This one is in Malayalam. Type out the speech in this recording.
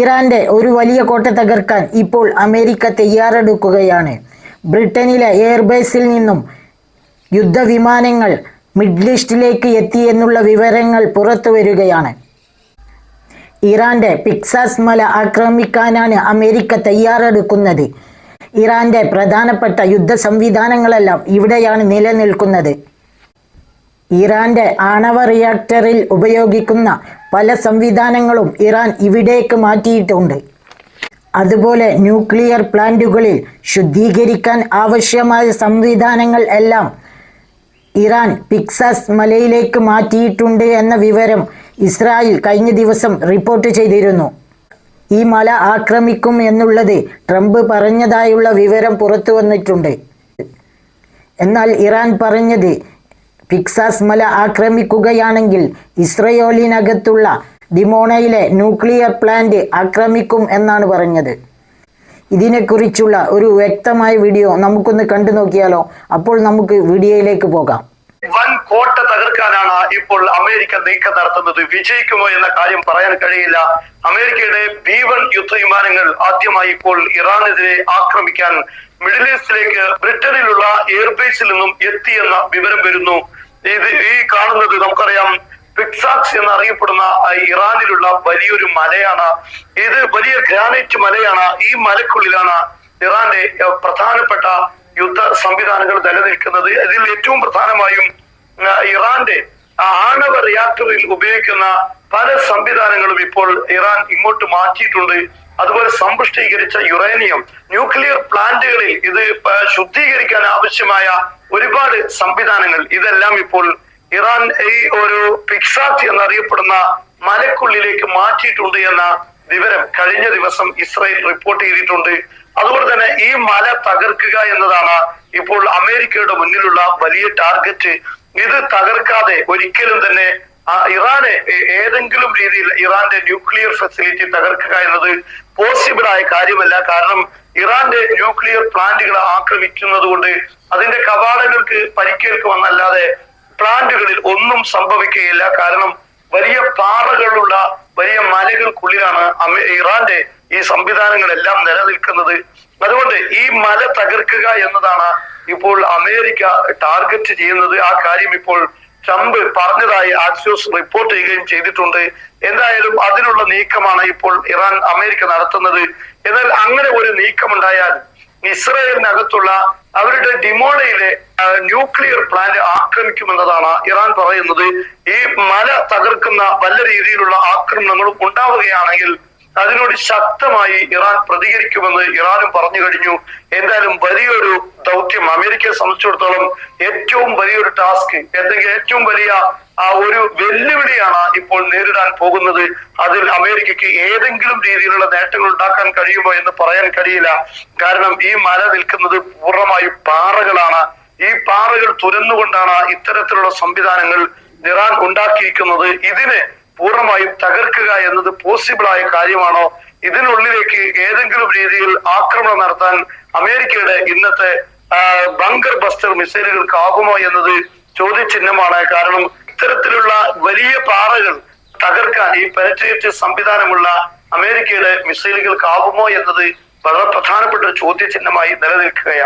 ഇറാന്റെ ഒരു വലിയ കോട്ട തകർക്കാൻ ഇപ്പോൾ അമേരിക്ക തയ്യാറെടുക്കുകയാണ്. ബ്രിട്ടനിലെ എയർബേസിൽ നിന്നും യുദ്ധവിമാനങ്ങൾ മിഡിൽ ഈസ്റ്റിലേക്ക് എത്തിയെന്നുള്ള വിവരങ്ങൾ പുറത്തുവരികയാണ്. ഇറാന്റെ പിക്സാസ് മല ആക്രമിക്കാനാണ് അമേരിക്ക തയ്യാറെടുക്കുന്നത്. ഇറാന്റെ പ്രധാനപ്പെട്ട യുദ്ധ സംവിധാനങ്ങളെല്ലാം ഇവിടെയാണ് നിലനിൽക്കുന്നത്. ഇറാന്റെ ആണവ റിയാക്ടറിൽ ഉപയോഗിക്കുന്ന പല സംവിധാനങ്ങളും ഇറാൻ ഇവിടേക്ക് മാറ്റിയിട്ടുണ്ട്. അതുപോലെ ന്യൂക്ലിയർ പ്ലാന്റുകളിൽ ശുദ്ധീകരിക്കാൻ ആവശ്യമായ സംവിധാനങ്ങൾ എല്ലാം ഇറാൻ പിക്സാസ് മലയിലേക്ക് മാറ്റിയിട്ടുണ്ട് എന്ന വിവരം ഇസ്രായേൽ കഴിഞ്ഞ ദിവസം റിപ്പോർട്ട് ചെയ്തിരുന്നു. ഈ മല ആക്രമിക്കും എന്നുള്ളത് ട്രംപ് പറഞ്ഞതായുള്ള വിവരം പുറത്തു വന്നിട്ടുണ്ട്. എന്നാൽ ഇറാൻ പറഞ്ഞത് പിക്സാസ് മല ആക്രമിക്കുകയാണെങ്കിൽ ഇസ്രയേലിനകത്തുള്ള ദിമോണയിലെ ന്യൂക്ലിയർ പ്ലാന്റ് ആക്രമിക്കും എന്നാണ് പറഞ്ഞത്. ഇതിനെക്കുറിച്ചുള്ള ഒരു വ്യക്തമായ വീഡിയോ നമുക്കൊന്ന് കണ്ടു നോക്കിയാലോ? അപ്പോൾ നമുക്ക് വീഡിയോയിലേക്ക് പോകാം. വൻ കോട്ട തകർക്കാനാണ് ഇപ്പോൾ അമേരിക്ക നീക്കം നടത്തുന്നത്. വിജയിക്കുമോ എന്ന കാര്യം പറയാൻ കഴിയില്ല. അമേരിക്കയുടെ B-1 യുദ്ധവിമാനങ്ങൾ ആദ്യമായി ഇപ്പോൾ ഇറാനെതിരെ ആക്രമിക്കാൻ മിഡിൽ ഈസ്റ്റിലേക്ക് ബ്രിട്ടനിലുള്ള എയർബേസിൽ നിന്നും എത്തിയെന്ന വിവരം വരുന്നു. ഈ കാണുന്നത് നമുക്കറിയാം പിക്സാസ് എന്നറിയപ്പെടുന്ന ഇറാനിലുള്ള വലിയൊരു മലയാണ്. ഇത് വലിയ ഗ്രാനൈറ്റ് മലയാണ്. ഈ മലക്കുള്ളിലാണ് ഇറാന്റെ പ്രധാനപ്പെട്ട യുദ്ധ സംവിധാനങ്ങൾ നിലനിൽക്കുന്നത്. ഇതിൽ ഏറ്റവും പ്രധാനമായും ഇറാന്റെ ആണവ റിയാക്ടറിൽ ഉപയോഗിക്കുന്ന പല സംവിധാനങ്ങളും ഇപ്പോൾ ഇറാൻ ഇങ്ങോട്ട് മാറ്റിയിട്ടുണ്ട്. അതുപോലെ സമ്പുഷ്ടീകരിച്ച യുറേനിയം, ന്യൂക്ലിയർ പ്ലാന്റുകളിൽ ഇത് ശുദ്ധീകരിക്കാൻ ആവശ്യമായ ഒരുപാട് സംവിധാനങ്ങൾ, ഇതെല്ലാം ഇപ്പോൾ ഇറാൻ ഈ ഒരു പിക്സാസ് എന്നറിയപ്പെടുന്ന മലക്കുള്ളിലേക്ക് മാറ്റിയിട്ടുണ്ട് എന്ന വിവരം കഴിഞ്ഞ ദിവസം ഇസ്രായേൽ റിപ്പോർട്ട് ചെയ്തിട്ടുണ്ട്. അതുപോലെ തന്നെ ഈ മല തകർക്കുക എന്നതാണ് ഇപ്പോൾ അമേരിക്കയുടെ മുന്നിലുള്ള വലിയ ടാർഗറ്റ്. ഇത് തകർക്കാതെ ഒരിക്കലും തന്നെ ഇറാനെ ഏതെങ്കിലും രീതിയിൽ ഇറാന്റെ ന്യൂക്ലിയർ ഫെസിലിറ്റി തകർക്കുക എന്നത് പോസിബിൾ ആയ കാര്യമല്ല. കാരണം ഇറാന്റെ ന്യൂക്ലിയർ പ്ലാന്റുകൾ ആക്രമിക്കുന്നത് കൊണ്ട് അതിന്റെ കവാടങ്ങൾക്ക് പരിക്കേൽക്കുമെന്നല്ലാതെ പ്ലാന്റുകളിൽ ഒന്നും സംഭവിക്കുകയില്ല. കാരണം വലിയ പാറകളുള്ള വലിയ മലകൾക്കുള്ളിലാണ് ഇറാന്റെ ഈ സംവിധാനങ്ങളെല്ലാം നിലനിൽക്കുന്നത്. അതുകൊണ്ട് ഈ മല തകർക്കുക എന്നതാണ് ഇപ്പോൾ അമേരിക്ക ടാർഗറ്റ് ചെയ്യുന്നത്. ആ കാര്യം ഇപ്പോൾ ട്രംപ് പറഞ്ഞതായി ആക്സിയോസ് റിപ്പോർട്ട് ചെയ്യുകയും ചെയ്തിട്ടുണ്ട്. എന്തായാലും അതിനുള്ള നീക്കമാണ് ഇപ്പോൾ അമേരിക്ക നടത്തുന്നത്. എന്നാൽ അങ്ങനെ ഒരു നീക്കമുണ്ടായാൽ ഇസ്രായേലിനകത്തുള്ള അവരുടെ ഡിമോണയിലെ ന്യൂക്ലിയർ പ്ലാന്റ് ആക്രമിക്കുമെന്നതാണ് ഇറാൻ പറയുന്നത്. ഈ മല തകർക്കുന്ന വല്ല രീതിയിലുള്ള ആക്രമണങ്ങളും ഉണ്ടാവുകയാണെങ്കിൽ അതിനോട് ശക്തമായി ഇറാൻ പ്രതികരിക്കുമെന്ന് ഇറാനും പറഞ്ഞു കഴിഞ്ഞു. എന്തായാലും വലിയൊരു ദൗത്യം അമേരിക്കയെ സംബന്ധിച്ചിടത്തോളം, ഏറ്റവും വലിയൊരു ടാസ്ക്, ഏറ്റവും വലിയ ഒരു വെല്ലുവിളിയാണ് ഇപ്പോൾ നേരിടാൻ പോകുന്നത്. അതിൽ അമേരിക്കയ്ക്ക് ഏതെങ്കിലും രീതിയിലുള്ള നേട്ടങ്ങൾ ഉണ്ടാക്കാൻ കഴിയുമോ എന്ന് പറയാൻ കഴിയില്ല. കാരണം ഈ മല നിൽക്കുന്നത് പൂർണ്ണമായും പാറകളാണ്. ഈ പാറകൾ തുരന്നുകൊണ്ടാണ് ഇത്തരത്തിലുള്ള സംവിധാനങ്ങൾ ഇറാൻ ഉണ്ടാക്കിയിരിക്കുന്നത്. ഇതിനെ പൂർണ്ണമായും തകർക്കുക എന്നത് പോസിബിൾ ആയ കാര്യമാണോ? ഇതിനുള്ളിലേക്ക് ഏതെങ്കിലും രീതിയിൽ ആക്രമണം നടത്താൻ അമേരിക്കയുടെ ഇന്നത്തെ ബങ്കർ ബസ്റ്റർ മിസൈലുകൾക്കാകുമോ എന്നത് ചോദ്യചിഹ്നമാണ്. കാരണം ഇത്തരത്തിലുള്ള വലിയ പാറകൾ തകർക്കാൻ ഈ പെനട്രേറ്റീവ് സംവിധാനമുള്ള അമേരിക്കയുടെ മിസൈലുകൾക്കാകുമോ എന്നത് വളരെ പ്രധാനപ്പെട്ട ഒരു ചോദ്യചിഹ്നമായി നിലനിൽക്കുകയാണ്.